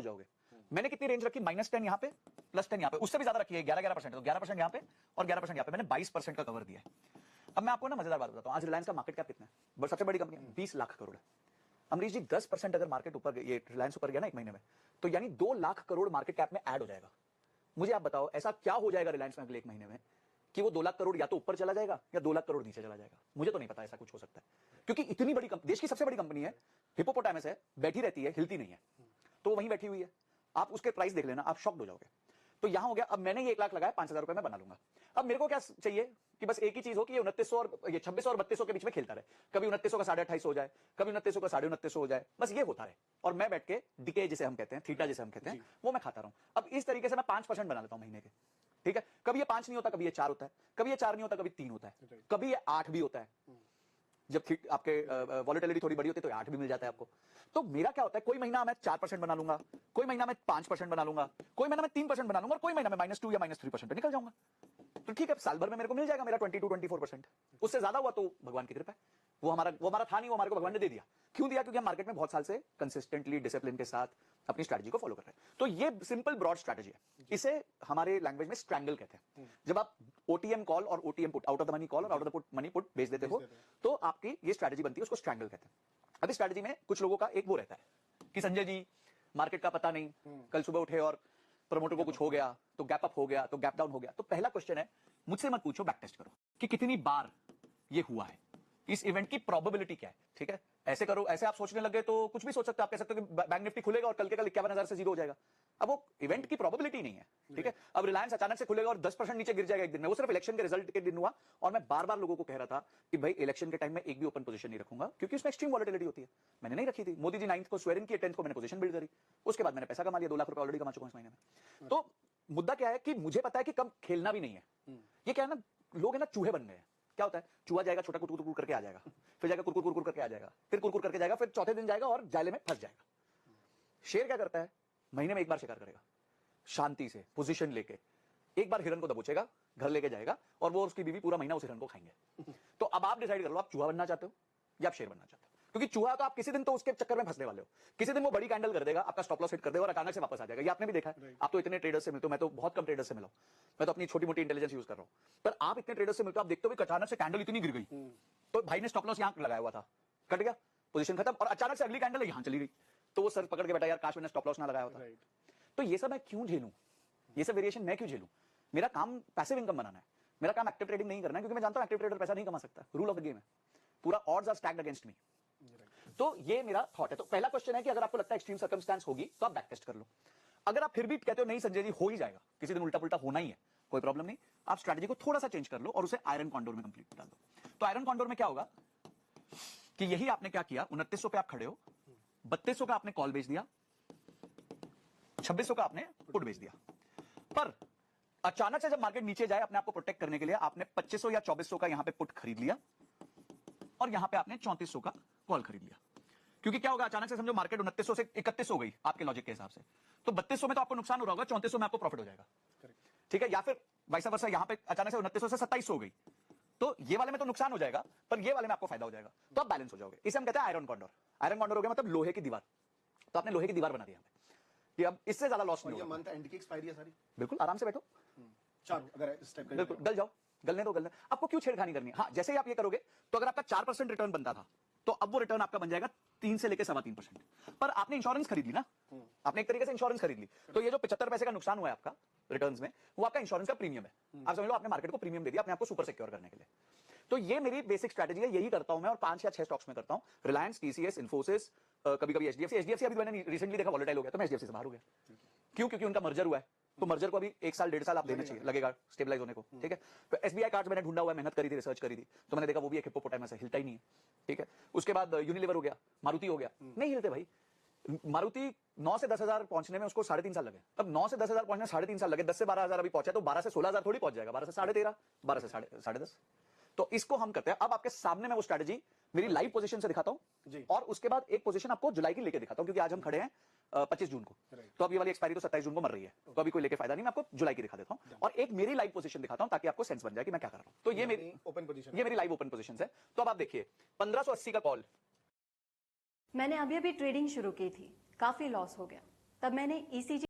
हो जाओगे। मैंने कितनी रेंज रखी, -10 यहाँ पे, +10 यहाँ पे, उससे भी ज्यादा रखी है 11%, तो 11% यहाँ पे और 11% यहाँ पे, मैंने 22% का कवर दिया है। अब मैं आपको ना मजेदार बात बताता हूँ, आज रिलायंस का मार्केट कैप कितना है, सबसे बड़ी कंपनी है, 20 लाख करोड़ है। अमरीश जी 10% अगर मार्केट ऊपर, ये रिलायंस ऊपर गया ना एक महीने में, तो यानी 2 लाख करोड़ मार्केट कैप में ऐड हो जाएगा। मुझे आप बताओ ऐसा क्या हो जाएगा रिलायंस में अगले एक महीने में कि वो 2 लाख करोड़ या तो ऊपर चला जाएगा या 2 लाख करोड़ नीचे चला जाएगा। मुझे तो नहीं पता ऐसा कुछ हो सकता है, क्योंकि इतनी बड़ी देश की सबसे बड़ी कंपनी है, हिप्पोपोटामस है, बैठी रहती है, हिलती नहीं है, तो वो वहीं बैठी हुई है। आप उसके प्राइस देख लेना, आप शॉक्ड हो जाओगे। तो यहां हो गया, अब मैंने ये 1 लाख लगाया, 5,000 रुपए में बना लूंगा। अब मेरे को क्या चाहिए कि बस एक ही चीज हो कि ये 2900 और ये 2600 और 3200 के बीच में खेलता रहे, कभी 2900 का 2850 हो जाए, कभी 2900 का 2950 हो जाए, बस ये होता रहे, और मैं बैठ के डीके जिसे हम कहते हैं, थीटा जिसे हम कहते हैं, वो मैं खाता रहूं। अब इस तरीके से मैं 5% बना लेता हूं महीने के, ठीक है। कभी ये 5 नहीं होता, कभी ये 4 होता है, कभी ये 4 नहीं होता, कभी 3 होता है, कभी ये 8 भी होता है। जब आपके वॉलेटिलिटी थोड़ी बड़ी होती है तो 8 भी मिल जाता है आपको। तो मेरा क्या होता है, कोई महीना मैं 4% बना लूंगा, कोई महीना मैं 5% बना लूंगा, कोई महीना मैं 3% बना लूंगा, और कोई महीना मैं -2 या -3% पे निकल जाऊंगा। तो ठीक है, साल भर में मेरे को मिल जाएगा मेरा 22-24%। उससे ज्यादा हुआ तो भगवान की कृपा है, वो हमारा था नहीं, वो हमारे को भगवान ने दे दिया। क्यों दिया? क्योंकि हम मार्केट में बहुत साल से कंसिस्टेंटली डिसिप्लिन के साथ अपनी स्ट्रैटेजी को फॉलो कर रहे हैं। तो ये सिंपल ब्रॉड स्ट्रैटेजी है, इसे हमारे लैंग्वेज में स्ट्रैंगल कहते हैं। जब आप ओटीएम कॉल और OTM put, out of the money call और out of the money put बेच देते हो, तो आपकी ये स्ट्रैटेजी बनती है, उसको स्ट्रैंगल कहते हैं। अब इस स्ट्रैटेजी में कुछ लोगों का एक वो रहता है कि संजय जी मार्केट का पता नहीं, कल सुबह उठे और प्रमोटर को कुछ हो गया, तो गैप अप हो गया, तो गैप डाउन हो गया। तो पहला क्वेश्चन है, मुझसे मत पूछो, बैक टेस्ट करो कि कितनी बार ये हुआ है, इस इवेंट की प्रोबेबिलिटी क्या है, ठीक है। ऐसे करो, ऐसे आप सोचने लगे तो कुछ भी सोच सकते हो, आप कह सकते हो कि बैंक निफ्टी खुलेगा और कल के कल 51,000 से 0 हो जाएगा। अब वो इवेंट की प्रोबेबिलिटी नहीं है, ठीक है। अब रिलायंस अचानक से खुलेगा और 10% नीचे गिर जाएगा एक दिन में, वो सिर्फ इलेक्शन के रिजल्ट के दिन हुआ। और मैं बार बार लोगों को कह रहा था कि भाई इलेक्शन के टाइम में एक भी ओपन पोजीशन नहीं रखूंगा, क्योंकि उसमें एक्सट्रीम वॉलेटिलिटी होती है। मैंने नहीं रखी थी। मोदी जी 9th को स्वेरिंग की, 10th को मैंने पोजीशन बिल्ड करी, उसके बाद मैंने पैसा कमा लिया, 2 लाख रुपए ऑलरेडी कमा चुका हूं इस महीने में। तो मुद्दा क्या है कि मुझे पता है कि कब खेलना भी नहीं है। ये क्या है ना, लोग है ना चूहे बन गए हैं। क्या होता है, चूहा जाएगा, छोटा कुरकुर कुरकुर करके आ जाएगा, फिर जाएगा कुरकुर कुरकुर करके आ जाएगा, फिर कुरकुर करके जाएगा, फिर चौथे दिन जाएगा और जाले में फंस जाएगा। शेर क्या करता है, महीने में एक बार शिकार करेगा, शांति से पोजीशन लेके, एक बार हिरन को दबोचेगा, घर लेके जाएगा, और वो उसकी बीवी पूरा महीना उस हिरन को खाएंगे। तो अब आप डिसाइड कर लो, आप चूहा बनना चाहते हो या आप शेर बनना चाहते हो। क्योंकि चूहा तो आप किसी दिन तो उसके चक्कर में फंसने वाले हो, किसी दिन वो बड़ी कैंडल कर देगा, आपका स्टॉप लॉस हिट कर देगा और अचानक से वापस आ जाएगा। ये आपने भी देखा है। आप तो इतने ट्रेडर्स से मिलते हो, मैं तो बहुत कम ट्रेडर्स से मिला हूं, मैं तो अपनी छोटी मोटी इंटेलिजेंस यूज कर रहा हूं, पर आप इतने ट्रेडर्स से मिलते हो, आप देखते हो कि अचानक से कैंडल इतनी गिर गई, तो भाई ने स्टॉप लॉस यहां लगाया हुआ था, कट गया, पोजीशन खत्म, और अचानक से अगली कैंडल यहां चली गई, तो वो सर पकड़ के बैठा, यार काश मैंने स्टॉप लॉस ना लगाया होता। तो ये सब मैं क्यों झेलूं, ये सब वेरिएशन मैं क्यों झेलूं? मेरा काम पैसिव इनकम बनाना है, मेरा काम एक्टिव ट्रेडिंग नहीं करना है, क्योंकि मैं जानता हूं एक्टिव ट्रेडर पैसा नहीं कमा सकता, रूल ऑफ द गेम है, पूरा odds are stacked against me. तो ये मेरा थॉट है। तो पहला क्वेश्चन है कि अगर आपको लगता है एक्सट्रीम सर्कमस्टेंस होगी तो आप बैक टेस्ट कर लो। अगर आप फिर भी कहते हो नहीं संजय जी हो ही जाएगा, किसी दिन उल्टा पुल्टा होना ही है, कोई प्रॉब्लम नहीं, आप स्ट्रैटेजी को थोड़ा सा चेंज कर लो और उसे आयरन कॉन्डोर में कंप्लीट डाल दो। तो आयरन कॉन्डोर में क्या होगा कि यही आपने क्या किया, 2900 पे आप खड़े हो, 3200 का आपने कॉल बेच दिया, 2600 का आपने पुट बेच दिया, पर अचानक से जब मार्केट नीचे जाए अपने आपको प्रोटेक्ट करने के लिए आपने 2500 या 2400 का यहां पे पुट खरीद लिया और यहां पे आपने 3400 का कॉल खरीद लिया। क्योंकि क्या होगा, अचानक से समझो मार्केट 2900 से 3100 हो गई आपके लॉजिक के हिसाब से, तो 3200 में तो आपको नुकसान हो रहा होगा, 3400 में आपको प्रॉफिट हो जाएगा, ठीक है। या फिर वाइसा वर्सा, यहां पे अचानक से 2900 से 2700 हो गई, तो ये वाले में तो नुकसान हो जाएगा, पर ये वाले में आपको फायदा हो जाएगा, तो आप बैलेंस हो जाओगे। इसे हम कहते हैं आयरन कॉन्डोर। आयरन कॉन्डोर हो गया मतलब लोहे की दीवार, तो आपने लोहे की दीवार बना दी यहां पे कि अब इससे ज्यादा लॉस नहीं होगा। मंथ एंड की एक्सपायरी है सारी, बिल्कुल आराम से बैठो, चलो अगर इस टाइप का बिल्कुल गल जाओ, गलने दो, गलने। आपको क्यों छेड़खानी करनी है? हाँ, जैसे ही आप ये करोगे तो अगर आपका 4% रिटर्न बनता था, तो अब वो रिटर्न आपका बन जाएगा 3 से लेकर 3.25%। पर आपने इंश्योरेंस खरीद ली ना, आपने एक तरीके से इंश्योरेंस खरीद ली, तो ये जो 75 पैसे का नुकसान हुआ है आपका रिटर्न्स में, वो आपका इंश्योरेंस का प्रीमियम है। आप समझ लो आपने मार्केट को प्रीमियम दे दिया अपने आपको सुपर सिक्योर करने के लिए। तो ये मेरी बेसिक स्ट्रैटेजी है, यही करता हूं मैं, और 5 या 6 स्टॉक्स में करता हूं, रिलायंस, टीसीएस, इन्फोसिस, कभी कभी एचडीएफसी अभी मैंने रिसेंटली देखा वॉलेटाइल हो गया, तो मैं एचडीएफसी से बाहर हो गया। क्यों? क्योंकि उनका मर्जर हुआ है, तो मर्जर को अभी 1 साल 1.5 साल आप देना चाहिए, लगेगा स्टेबलाइज होने को, ठीक है। तो एसबीआई कार्ड्स मैंने ढूंढा हुआ है, मेहनत करी थी, रिसर्च करी थी, तो मैंने देखा वो भी एक हिप्पोपोटामस है, हिलता ही नहीं है, ठीक है। उसके बाद यूनिलीवर हो गया, मारुति हो गया, नहीं हिलते भाई। मारुति 9 से 10,000 पहुंचने में उसको 3.5 साल लगे, अब 9 से 10,000 पहुंचने 3.5 साल लगे, 10 से 12,000 अभी पहुंचा, तो 12 से 16,000 थोड़ी पहुंच जाएगा, 12 से 13.5, 12 से 10.5। तो इसको हम करते हैं। अब आपके सामने मैं वो स्ट्रैटेजी मेरी लाइव पोजीशन से दिखाता हूं, और उसके बाद एक पोजीशन आपको जुलाई की लेके दिखाता हूं, क्योंकि आज हम खड़े हैं 25 जून को, तो अब ये वाली एक्सपायरी तो 27 जून को मर रही है, तो अभी कोई लेके फायदा नहीं, मैं आपको जुलाई की दिखा देता हूं, और एक मेरी लाइव पोजीशन दिखाता हूं ताकि आपको सेंस बन जाए कि मैं क्या कर रहा हूं। तो ये मेरी ओपन पोजीशन, ये मेरी लाइव ओपन पोजीशन है। तो अब आप देखिए 1580 का कॉल, मैंने अभी अभी ट्रेडिंग शुरू की थी, काफी लॉस हो गया, तब मैंने ईसीजी